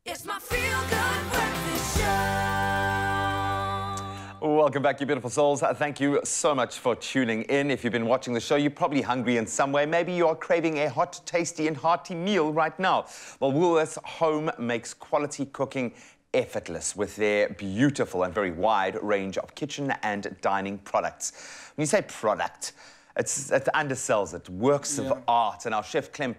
It's my feel-good breakfast show. Welcome back, you beautiful souls. Thank you so much for tuning in. If you've been watching the show, you're probably hungry in some way. Maybe you are craving a hot, tasty and hearty meal right now. Well, Woolworths Home makes quality cooking effortless with their beautiful and very wide range of kitchen and dining products. When you say product, it undersells it, works of art. And our chef, Clem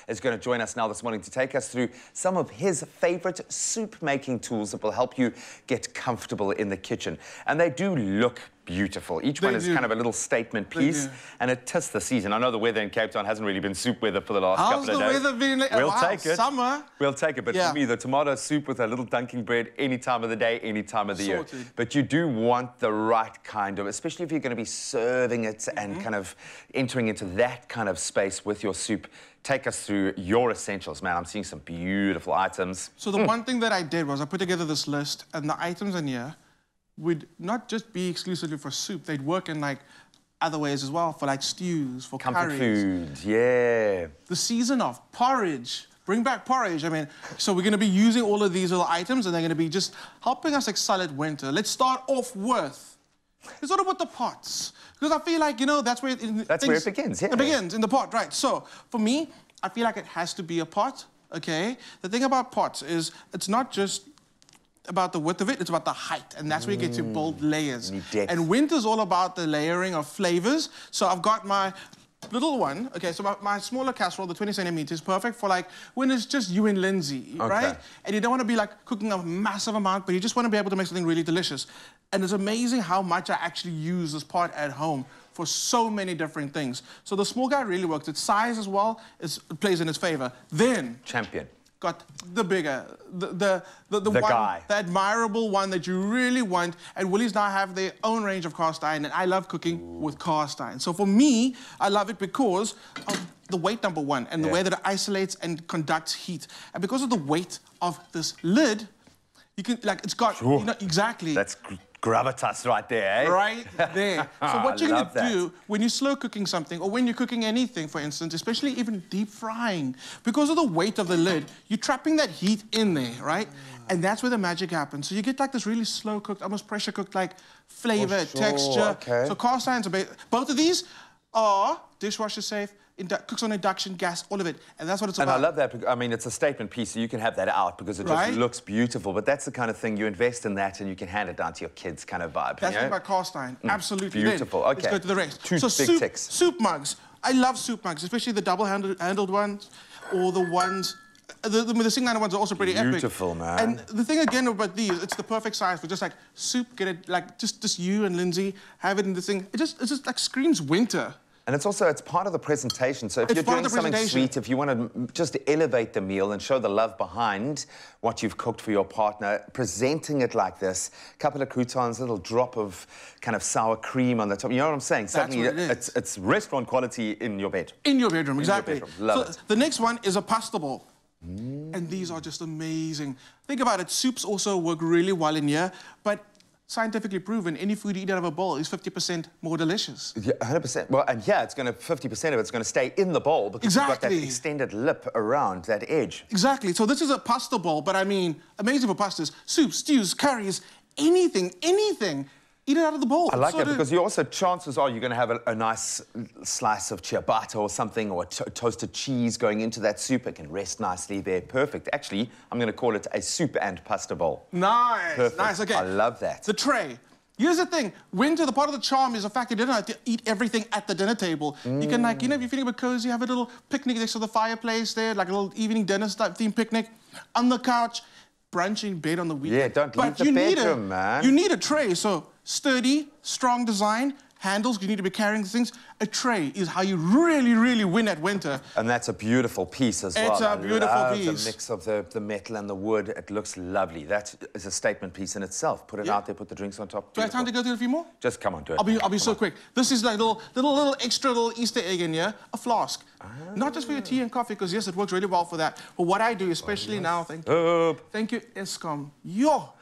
is going to join us now this morning to take us through some of his favourite soup-making tools that will help you get comfortable in the kitchen. And they do look beautiful. Each one is kind of a little statement piece, and it tis the season. I know the weather in Cape Town hasn't really been soup weather for the last couple of days. How's the weather been? We'll take it. Summer. We'll take it. But for me, the tomato soup with a little dunking bread any time of the day, any time of the year. But you do want the right kind of, especially if you're going to be serving it and kind of entering into that kind of space with your soup. Take us through your essentials, man. I'm seeing some beautiful items. So the one thing that I did was I put together this list, and the items in here would not just be exclusively for soup. They'd work in, like, other ways as well, for, like, stews, for comfort curries. food, yeah. The season of porridge. Bring back porridge. I mean, so we're going to be using all of these little items, and they're going to be just helping us excel at winter. Let's start off with... It's all about the pots. Because I feel like, you know, that's where it begins, yeah. It begins, in the pot, right. So, for me, I feel like it has to be a pot, okay? The thing about pots is it's not just about the width of it, it's about the height, and that's where you get to build layers. And winter's all about the layering of flavors. So I've got my little one, okay, so my smaller casserole, the 20 centimeters, perfect for, like, when it's just you and Lindsay, right? And you don't want to be, like, cooking a massive amount, but you just want to be able to make something really delicious. And it's amazing how much I actually use this pot at home for so many different things. So the small guy really works. Its size as well it plays in its favor. Then... Champion. Got the bigger, the one, guy. The admirable one that you really want. And Woolies now have their own range of cast iron, and I love cooking with cast iron. So for me, I love it because of the weight, number one, and the way that it isolates and conducts heat. And because of the weight of this lid, you can, like, it's got, you know, exactly. That's gravitas right there, eh? Right there. So what you're going to do when you're slow cooking something, or when you're cooking anything, for instance, especially even deep frying, because of the weight of the lid, you're trapping that heat in there, right? And that's where the magic happens. So you get, like, this really slow cooked, almost pressure cooked, like, flavor, texture. So cast irons are both of these are dishwasher safe, cooks on induction, gas, all of it. And that's what it's about. And I love that. I mean, it's a statement piece, so you can have that out because it just looks beautiful. But that's the kind of thing you invest in that and you can hand it down to your kids kind of vibe. That's what about cast iron. Absolutely. Beautiful. Then, let's go to the rest. Two big ticks. Soup mugs. I love soup mugs, especially the double-handled ones or the ones... The single-handed ones are also pretty epic. Beautiful, man. And the thing again about these, it's the perfect size for just, like, soup, get it, like, just you and Lindsay, have it in the thing. It just like, screams winter. And it's also, it's part of the presentation. So if you're doing something sweet, if you want to just elevate the meal and show the love behind what you've cooked for your partner, presenting it like this, a couple of croutons, a little drop of kind of sour cream on the top. You know what I'm saying? That's what it is. It's restaurant quality in your bed. In your bedroom, exactly. Love it. The next one is a pasta bowl. And these are just amazing. Think about it, soups also work really well in here, but scientifically proven, any food you eat out of a bowl is 50% more delicious. Yeah, 100%. Well, and yeah, it's going to 50% of it's going to stay in the bowl because you've got that extended lip around that edge. Exactly. So this is a pasta bowl, but I mean, amazing for pastas, soups, stews, curries, anything. Eat it out of the bowl. I like that because you also, chances are you're going to have a nice slice of ciabatta or something, or toasted cheese going into that soup. It can rest nicely there. Perfect. Actually, I'm going to call it a soup and pasta bowl. Nice. Perfect. Nice, okay. I love that. The tray. Here's the thing. Winter, the part of the charm is the fact that you don't have to eat everything at the dinner table. You can, like, you know, if you're feeling a bit cozy, have a little picnic next to the fireplace there, like a little evening dinner type theme picnic on the couch, brunch in bed on the weekend. Yeah, don't leave the bedroom, man. You need a tray, so sturdy, strong design, handles, you need to be carrying the things. A tray is how you really, really win at winter. And that's a beautiful piece as well. It's a beautiful piece. The mix of the metal and the wood, it looks lovely. That is a statement piece in itself. Put it out there, put the drinks on top. Do I have time to go through a few more? Just come on, do it. I'll be so quick. This is like little extra Easter egg in here, a flask. Not just for your tea and coffee, because yes, it works really well for that. But what I do, especially now, thank you, Eskom.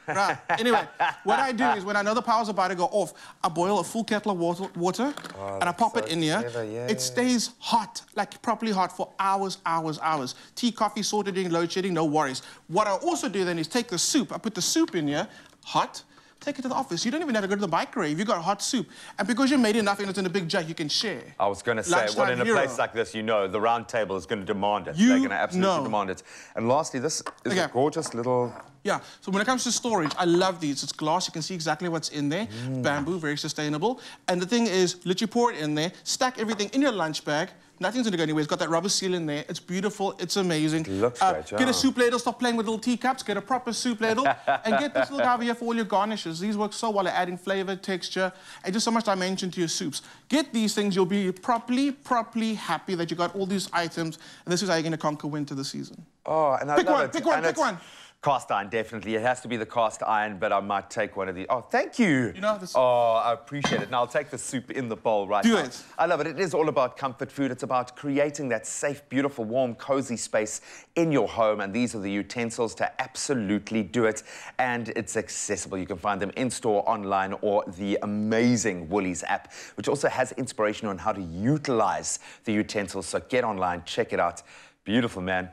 Right. Anyway, what I do is when I know the power's about to go off, I boil a full kettle of water water, and I pop it in here. Clever, yeah. It stays hot, like properly hot for hours, hours, hours. Tea, coffee, sorted in, load shedding, no worries. What I also do then is take the soup. I put the soup in here, hot. Take it to the office. You don't even have to go to the microwave. You got hot soup. And because you made enough and it's in a big jug, you can share. I was going to say, well, in a place like this, you know, the round table is going to demand it. They're going to absolutely demand it. And lastly, this is a gorgeous little... Yeah, so when it comes to storage, I love these. It's glass, you can see exactly what's in there. Bamboo, very sustainable. And the thing is, literally pour it in there, stack everything in your lunch bag. Nothing's gonna go anywhere. It's got that rubber seal in there. It's beautiful, it's amazing. It looks great, yeah. Get a soup ladle, stop playing with little teacups, get a proper soup ladle, and get this little guy over here for all your garnishes. These work so well at adding flavor, texture, and just so much dimension to your soups. Get these things, you'll be properly happy that you got all these items, and this is how you're gonna conquer winter this season. Oh, and I love it. Pick one. Cast iron, definitely. It has to be the cast iron, but I might take one of these. Oh, thank you. You know, this... Oh, I appreciate it. Now, I'll take the soup in the bowl right now. Do it. I love it. It is all about comfort food. It's about creating that safe, beautiful, warm, cozy space in your home, and these are the utensils to absolutely do it. And it's accessible. You can find them in-store, online, or the amazing Woolies app, which also has inspiration on how to utilize the utensils. So get online, check it out. Beautiful, man.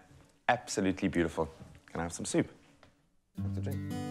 Absolutely beautiful. Can I have some soup? What's the drink?